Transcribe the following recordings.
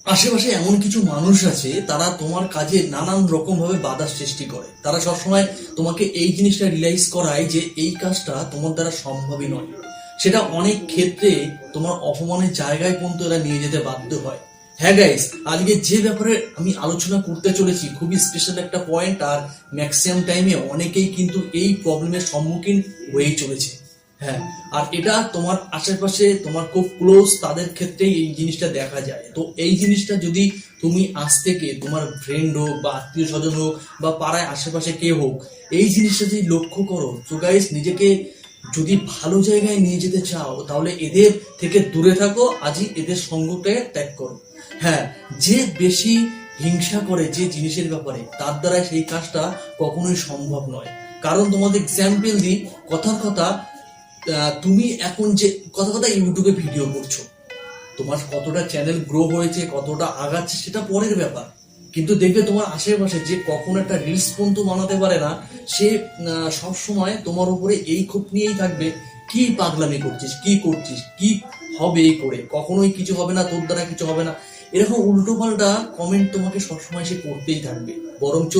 আশেপাশে এমন কিছু মানুষ আছে, তারা তোমার কাজে নানান রকম ভাবে বাধা সৃষ্টি করে। তারা সবসময় তোমাকে এই জিনিসটা রিয়েলাইজ করায় যে এই কাজটা তোমার দ্বারা সম্ভবই নয়। সেটা অনেক ক্ষেত্রে তোমার অপমানের জায়গায় পর্যন্ত এরা নিয়ে যেতে বাধ্য হয়। হ্যাঁ গাইস, আজকে যে ব্যাপারে আমি আলোচনা করতে চলেছি খুবই স্পেশাল একটা পয়েন্ট, আর ম্যাক্সিমাম টাইমে অনেকেই কিন্তু এই প্রবলেমের সম্মুখীন হয়েই চলেছে। হ্যাঁ, আর এটা তোমার আশেপাশে তোমার খুব ক্লোজ তাদের ক্ষেত্রেই এই জিনিসটা দেখা যায়। তো এই জিনিসটা যদি তুমি আজ থেকে তোমার ফ্রেন্ড হোক বা আত্মীয় স্বজন হোক বা পাড়ায় আশেপাশে কে হোক, এই জিনিসটা যদি লক্ষ্য করো, তো গাইস নিজেকে যদি ভালো জায়গায় নিয়ে যেতে চাও তাহলে এদের থেকে দূরে থাকো, আজই এদের সঙ্গটাকে ত্যাগ করো। হ্যাঁ, যে বেশি হিংসা করে যে জিনিসের ব্যাপারে, তার দ্বারা সেই কাজটা কখনোই সম্ভব নয়। কারণ তোমাদের এক্সাম্পল দিই, কথার কথা, তুমি এখন যে কথা ইউটিউবে ভিডিও করছো, তোমার কতটা চ্যানেল গ্রো হয়েছে, কতটা আগাচ্ছে সেটা পরের ব্যাপার। কিন্তু দেখবে তোমার আশেপাশে যে কখনো একটা রিলস পর্যন্ত বানাতে পারে না, সে সব সময় তোমার উপরে এই ক্ষোভ নিয়েই থাকবে, কি পাগলামি করছিস, কি করছিস, কি হবে এই করে, কখনোই কিছু হবে না, তোর দ্বারা কিছু হবে না। এরকম উল্টো পাল্টা কমেন্ট তোমাকে সবসময় সে করতেই থাকবে। বরঞ্চ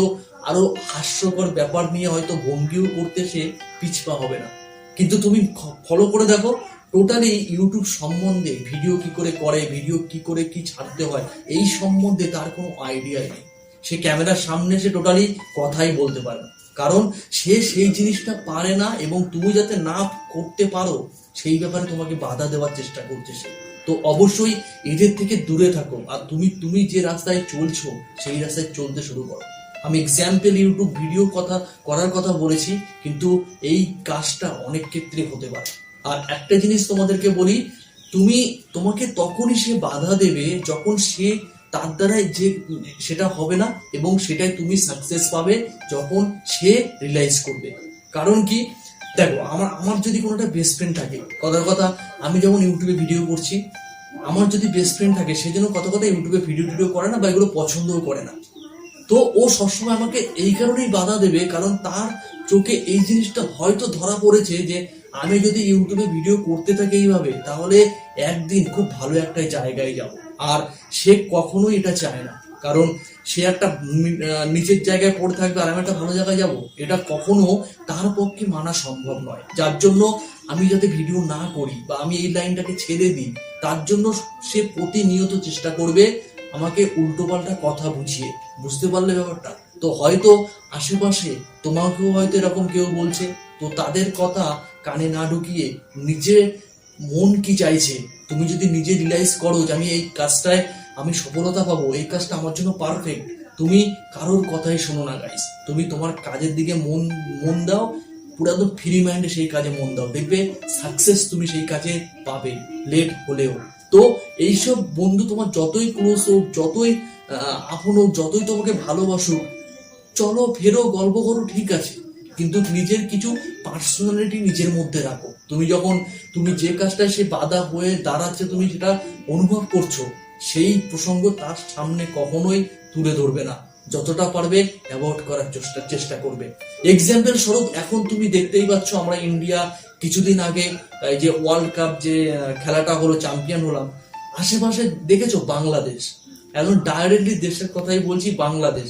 আরো হাস্যকর ব্যাপার নিয়ে হয়তো ভঙ্গিও করতে সে পিছপা হবে না। কিন্তু তুমি ফলো করে দেখো, টোটালি ইউটিউব সম্বন্ধে ভিডিও কি করে করে, ভিডিও কি করে কি ছাড়তে হয়, এই সম্বন্ধে তার কোনো আইডিয়াই নেই। সে ক্যামেরার সামনে সে টোটালি কথাই বলতে পারে না, কারণ সে সেই জিনিসটা পারে না, এবং তুমি যাতে না করতে পারো সেই ব্যাপারে তোমাকে বাধা দেওয়ার চেষ্টা করছে সে। তো অবশ্যই এদের থেকে দূরে থাকো, আর তুমি তুমি যে রাস্তায় চলছো সেই রাস্তায় চলতে শুরু করো। আমি এক্সাম্পল ইউটিউব ভিডিও করার কথা বলেছি, কিন্তু এই কাজটা অনেক ক্ষেত্রে হতে পারে। আর একটা জিনিস তোমাদেরকে বলি, তোমাকে তখনই সে বাধা দেবে যখন সে তার দ্বারাই যে সেটা হবে না, এবং সেটাই তুমি সাকসেস পাবে যখন সে রিয়েলাইজ করবে। কারণ কি, দেখো, আমার আমার যদি কোনো একটা বেস্ট ফ্রেন্ড থাকে, কথার কথা, আমি যেমন ইউটিউবে ভিডিও করছি, আমার যদি বেস্ট ফ্রেন্ড থাকে, সে যেন কথা ইউটিউবে ভিডিও করে না বা এগুলো পছন্দও করে না। তো ও সবসময় আমাকে এই কারণেই বাধা দেবে, কারণ তার চোখে এই জিনিসটা হয়তো ধরা পড়েছে যে আমি যদি ইউটিউবে ভিডিও করতে থাকি এইভাবে, তাহলে একদিন খুব ভালো একটা জায়গায় যাব। আর সে কখনোই এটা চায় না, কারণ সে একটা নিচের জায়গায় পড়ে থাকবে আর আমি একটা ভালো জায়গায় যাব, এটা কখনো তার পক্ষে মানা সম্ভব নয়। যার জন্য আমি যাতে ভিডিও না করি বা আমি এই লাইনটাকে ছেড়ে দিই, তার জন্য সে প্রতিনিয়ত চেষ্টা করবে আমাকে উল্টোপাল্টা কথা বুঝিয়ে। বুঝতে পারলে ব্যাপারটা? তো হয়তো আশেপাশে তোমাকেও হয়তো এরকম কেউ বলছে, তো তাদের কথা কানে না ঢুকিয়ে নিজে মন কি চাইছে তুমি যদি নিজে রিয়েলাইজ করো যে আমি এই কাজটায় আমি সফলতা পাবো, এই কাজটা আমার জন্য পারফেক্ট, তুমি কারোর কথাই শোনো না গাইস। তুমি তোমার কাজের দিকে মন মন দাও, পুরো একদম ফ্রি মাইন্ডে সেই কাজে মন দাও, দেখবে সাকসেস তুমি সেই কাজে পাবে, লেট হলেও। তো এইসব বন্ধু তোমার যতই ক্লোজ হোক, যতই আপন হোক, যতই তোমাকে ভালোবাসুক, চলো ফেরো গল্প করো, ঠিক আছে, কিন্তু নিজের কিছু পার্সোনালিটি নিজের মধ্যে রাখো। তুমি যে কাজটায় সে বাধা হয়ে দাঁড়াচ্ছে, তুমি যেটা অনুভব করছো, সেই প্রসঙ্গ তার সামনে কখনোই তুলে ধরবে না, যতটা পারবে অ্যাভয়েড করার চেষ্টা করবে। এক্সাম্পল স্বরূপ, এখন তুমি দেখতেই পাচ্ছ, আমরা ইন্ডিয়া কিছুদিন আগে এই যে ওয়ার্ল্ড কাপ যে খেলাটা হলো, চ্যাম্পিয়ন হলাম, আশেপাশে দেখেছো বাংলাদেশ, এখন ডাইরেক্টলি দেশের কথাই বলছি, বাংলাদেশ,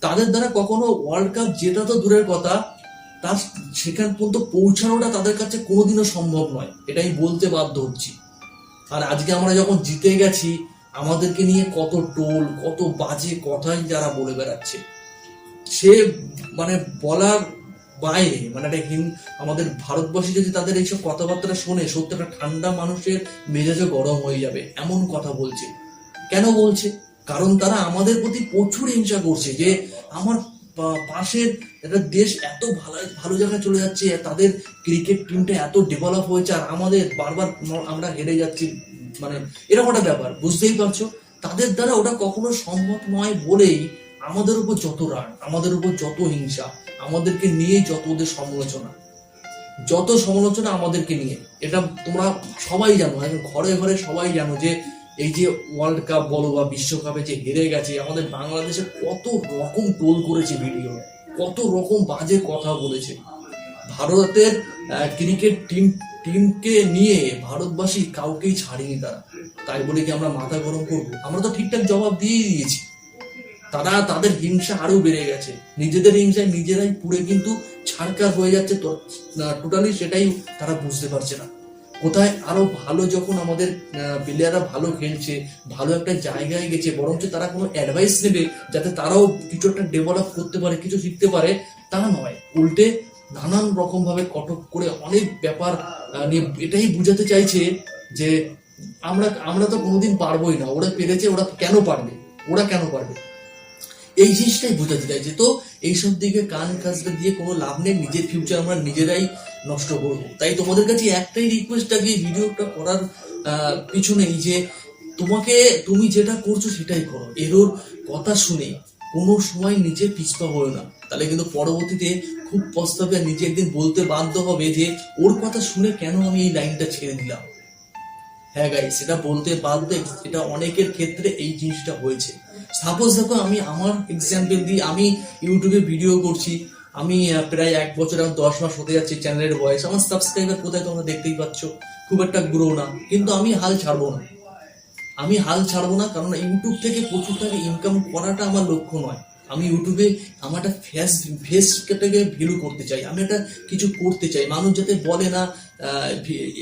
তাদের দ্বারা কখনো ওয়ার্ল্ড কাপ জেতা তো দূরের কথা, তার সেখান পর্যন্ত পৌঁছানোটা তাদের কাছে কোনোদিনও সম্ভব নয়, এটাই বলতে বাধ্য হচ্ছি। আর আজকে আমরা যখন জিতে গেছি, আমাদেরকে নিয়ে কত টোল, কত বাজে কথাই যারা বলে বেড়াচ্ছে, সে মানে বলার বাইরে, মানে একটা আমাদের ভারতবর্ষে যদি তাদের এইসব কথাবার্তা শোনে, সত্যি একটা ঠান্ডা মানুষের মেজাজে গরম হয়ে যাবে, এমন কথা বলছে। কেন বলছে? কারণ তারা আমাদের প্রতি প্রচুর হিংসা করছে, যে আমার পাশের একটা দেশ এত ভালো ভালো জায়গায় চলে যাচ্ছে, তাদের ক্রিকেট টিমটা এত ডেভেলপ হয়েছে, আর আমাদের বারবার আমরা হেরে যাচ্ছি, মানে এরকম একটা ব্যাপার, বুঝতেই পারছো। তাদের দ্বারা ওটা কখনো সম্ভব নয় বলেই আমাদের উপর যত রাগ, আমাদের উপর যত হিংসা, আমাদেরকে নিয়ে যত ওদের সমালোচনা আমাদেরকে নিয়ে, এটা তোমরা সবাই জানো, ঘরে ঘরে সবাই জানো যে এই যে ওয়ার্ল্ড কাপ বলো বা বিশ্বকাপে যে হেরে গেছে, আমাদের বাংলাদেশে কত রকম টোল করেছে ভিডিও, কত রকম বাজে কথা বলেছে। ভারতের ক্রিকেট টিমকে নিয়ে ভারতবাসী কাউকেই ছাড়েনি তারা। তাই বলে কি আমরা মাথা গরম করবো? আমরা তো ঠিকঠাক জবাব দিয়ে দিয়েছি। তারা তাদের হিংসা আরো বেড়ে গেছে, নিজেদের হিংসায় নিজেরাই পুরো কিন্তু ছাড়কার হয়ে যাচ্ছে। তো টোটালি সেটাই তারা বুঝতে পারছে না। কোথায় আরো ভালো, যখন আমাদের প্লেয়াররা ভালো খেলছে, ভালো একটা জায়গায় গেছে, বরঞ্চ তারা কোনো অ্যাডভাইস নেবে যাতে তারাও কিছু একটা ডেভেলপ করতে পারে, কিছু শিখতে পারে, তা নয়। উল্টে নানান রকম ভাবে কটক করে অনেক ব্যাপার নিয়ে এটাই বুঝাতে চাইছে যে আমরা আমরা তো কোনোদিন পারবোই না, ওরা পেরেছে, ওরা কেন পারবে, ওরা কেন পারবে, এই জিনিসটাই বোঝাতে চাইছে। তো এইসব দিকে কান কাজটা দিয়ে কোনো লাভ নেই, নিজের ফিউচার আমরা নিজেরাই নষ্ট করবো। তাই তোমাদের কাছে একটাই রিকোয়েস্ট আছে এই ভিডিওটা করার পিছনেই, যে তুমি যেটা করছো সেটাই করো। এরোর কথা শুনে কোনো সময় নিজে পিছপা হলো না, তাহলে কিন্তু পরবর্তীতে খুব পস্তাবে, আর নিজে একদিন বলতে বাধ্য হবে যে ওর কথা শুনে কেন আমি এই লাইনটা ছেড়ে দিলাম। হ্যাঁ গাইস, সেটা বলতে বাধ্য, এটা অনেকের ক্ষেত্রে এই জিনিসটা হয়েছে। সাপোজ দেখো, আমি আমার এক্সাম্পল দিই, আমি ইউটিউবে ভিডিও করছি, আমি প্রায় 1 বছর আর 10 মাস হতে যাচ্ছে চ্যানেলের বয়স। আমার সাবস্ক্রাইবার কোথায় তোমরা দেখতেই পাচ্ছ, খুব একটা গ্রো না, কিন্তু আমি হাল ছাড়বো না। আমি হাল ছাড়বো না, কারণ ইউটিউব থেকে প্রচুর টাকা ইনকাম করাটা আমার লক্ষ্য নয়। আমি ইউটিউবে আমার একটা ফেসটাকে ভ্যালু করতে চাই, আমি একটা কিছু করতে চাই। মানুষ যাতে বলে না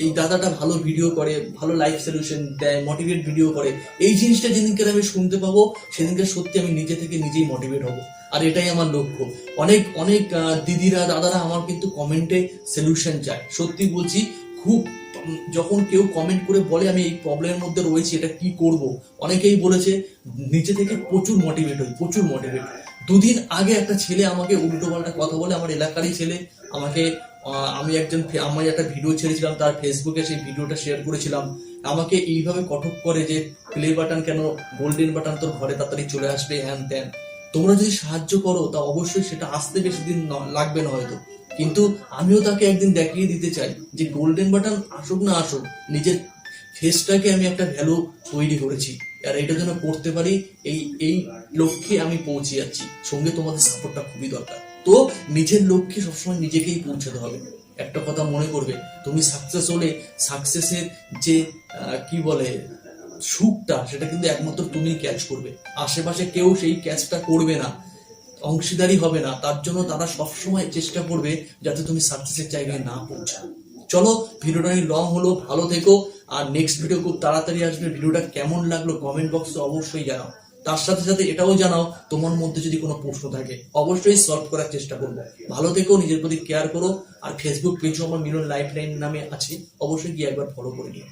এই দাদাটা ভালো ভিডিও করে, ভালো লাইফ সলিউশন দেয়, মোটিভেট ভিডিও করে, এই জিনিসটা যেদিনকে আমি শুনতে পাবো সেদিনকে সত্যি আমি নিজে থেকে নিজেই মোটিভেট হব। আর এটাই আমার লক্ষ্য। অনেক অনেক দিদিরা দাদারা আমার কিন্তু কমেন্টে সলিউশন চায়, সত্যি বলছি। খুব যখন কেউ কমেন্ট করে বলে আমি এই প্রবলেমের মধ্যে রয়েছি, এটা কি করব, অনেকেই বলেছে, নিজে থেকে প্রচুর মোটিভেট হই, প্রচুর মোটিভেট। 2 দিন আগে একটা ছেলে আমাকে উল্টো পাল্টা কথা বলে, আমার এলাকারই ছেলে আমাকে, আমি একটা ভিডিও ছেড়েছিলাম তার ফেসবুকে, সেই ভিডিওটা শেয়ার করেছিলাম, আমাকে এইভাবে কটক করে যে প্লে বাটন কেন, গোল্ডেন বাটন তোর ঘরে তাড়াতাড়ি চলে আসবে, হ্যান ত্যান। তোমরা যদি সাহায্য করো তা অবশ্যই সেটা আসতে বেশি দিন লাগবে না হয়তো, কিন্তু আমিও তাকে একদিন দেখিয়ে দিতে চাই যে গোল্ডেন বাটন আসুক না আসুক, নিজের ফেসটাকে আমি একটা ভ্যালু তৈরি করেছি, আর এটা যেন করতে পারি, এই এই লক্ষ্যে আমি পৌঁছে যাচ্ছি। সঙ্গে তোমাদের সাপোর্টটা খুবই দরকার। তো নিজের লক্ষ্যে সবসময় নিজেকেই পৌঁছাতে হবে। একটা কথা মনে করবে, তুমি সাকসেস হলে সাকসেসের যে কি বলে সুখটা, সেটা কিন্তু একমাত্র তুমি ক্যাচ করবে, আশেপাশে কেউ সেই ক্যাচটা করবে না, অংশীদারি হবে না। তার জন্য তারা সবসময় চেষ্টা করবে যাতে তুমি সাকসেসের জায়গায় না পৌঁছাও। চলো, ভিডিওটা লং হলো, ভালো থেকো, আর নেক্সট ভিডিও খুব তাড়াতাড়ি আসবে। ভিডিওটা কেমন লাগলো কমেন্ট বক্সে অবশ্যই জানাও। তার সাথে সাথে এটাও জানাও তোমার মধ্যে যদি কোনো প্রশ্ন থাকে, অবশ্যই সলভ করার চেষ্টা করবো। ভালো থেকো, নিজের প্রতি কেয়ার করো। আর ফেসবুক পেজও আমার মিলন লাইফলাইন নামে আছে, অবশ্যই গিয়ে একবার ফলো করে নিও।